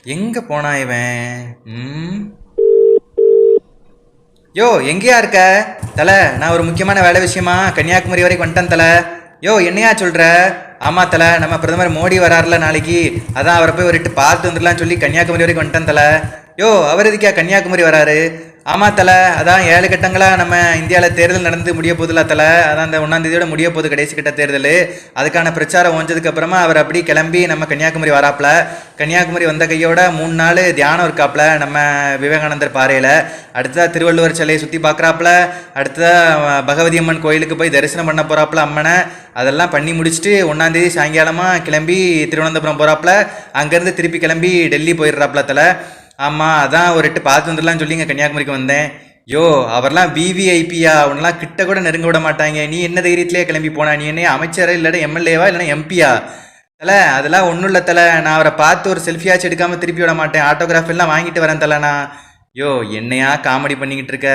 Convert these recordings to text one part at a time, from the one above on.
எங்க போனா இவன்? யோ எங்கேயா இருக்க தல? நான் ஒரு முக்கியமான வேலை விஷயமா கன்னியாகுமரி வரைக்கும் வந்துட்டேன் தல. யோ என்னையா சொல்ற? ஆமா தல, நம்ம பிரதமர் மோடி வராருல நாளைக்கு, அதான் அவரை போய் ஒரு எட்டு பார்த்து வந்துடலாம்னு சொல்லி கன்னியாகுமரி வரைக்கும் வந்துட்டேன் தல. யோ அவர் எதுக்கா கன்னியாகுமரி வராரு? ஆமா தல, அதான் 7 கட்டங்களா நம்ம இந்தியாவில் தேர்தல் நடந்து முடிய போதில்ல தல. அதான் அந்த 1ஆம் தேதியோட முடிய போகுது கடைசி கட்ட தேர்தல். அதுக்கான பிரச்சாரம் ஓஞ்சதுக்கு அப்புறமா அவர் அப்படி கிளம்பி நம்ம கன்னியாகுமரி வராப்ல. கன்னியாகுமரி வந்த கையோட 3 நாள் தியானம் இருக்காப்ல நம்ம விவேகானந்தர் பாறையில். அடுத்ததா திருவள்ளுவர் சிலையை சுற்றி பார்க்குறாப்புல. அடுத்ததா பகவதி அம்மன் கோயிலுக்கு போய் தரிசனம் பண்ண போகிறாப்புல அம்மனை. அதெல்லாம் பண்ணி முடிச்சுட்டு 1ஆம் தேதி சாயங்காலமாக கிளம்பி திருவனந்தபுரம் போகிறாப்புல. அங்கேருந்து திருப்பி கிளம்பி டெல்லி போயிடுறாப்புல தல. ஆமாம், அதான் ஒரு எட்டு பார்த்து வந்துடலாம்னு சொல்லி இங்கே கன்னியாகுமரிக்கு வந்தேன். யோ அவர்லாம் விவிஐபியா, உன்னெல்லாம் கிட்ட கூட நெருங்க விட மாட்டாங்க. நீ என்ன தைரியத்திலே கிளம்பி போனா? நீ என்ன அமைச்சரா இல்லைன்னா எம்எல்ஏவா இல்லைன்னா எம்பியா? தலை அதெல்லாம் ஒன்றும் இல்லை தலை. நான் அவரை பார்த்து ஒரு செல்ஃபியாச்சும் எடுக்காமல் திருப்பி விட மாட்டேன். ஆட்டோகிராஃப் எல்லாம் வாங்கிட்டு வரேன் தலை நான். யோ என்னையா காமெடி பண்ணிக்கிட்டு இருக்க?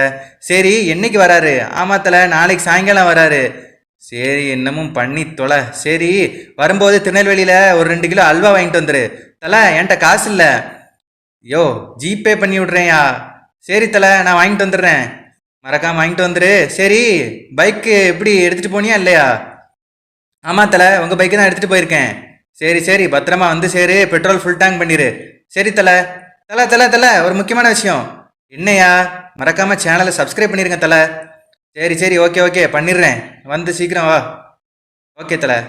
சரி என்னைக்கு வராரு? ஆமாம் தலை, நாளைக்கு சாயங்காலம் வராரு. சரி என்னமும் பண்ணி தொலை. சரி வரும்போது திருநெல்வேலியில் ஒரு 2 கிலோ அல்வா வாங்கிட்டு வந்துரு தலை. என்கிட்ட காசு இல்லை. யோ ஜிபே பண்ணி விட்றேன்யா. சரி தலை, நான் வாங்கிட்டு வந்துடுறேன். மறக்காம வாங்கிட்டு வந்துரு. சரி பைக்கு எப்படி எடுத்துகிட்டு போனியா இல்லையா? ஆமாம் தலை, உங்கள் பைக்கு தான் எடுத்துகிட்டு போயிருக்கேன். சரி சரி பத்திரமா வந்து சேரு, பெட்ரோல் ஃபுல் டேங்க் பண்ணிடு. சரி தலை. தலை தலை தலை ஒரு முக்கியமான விஷயம். என்னையா? மறக்காமல் சேனலை சப்ஸ்கிரைப் பண்ணிடுங்க தலை. சரி சரி ஓகே ஓகே பண்ணிடுறேன். வந்து சீக்கிரம் வா. ஓகே தலை.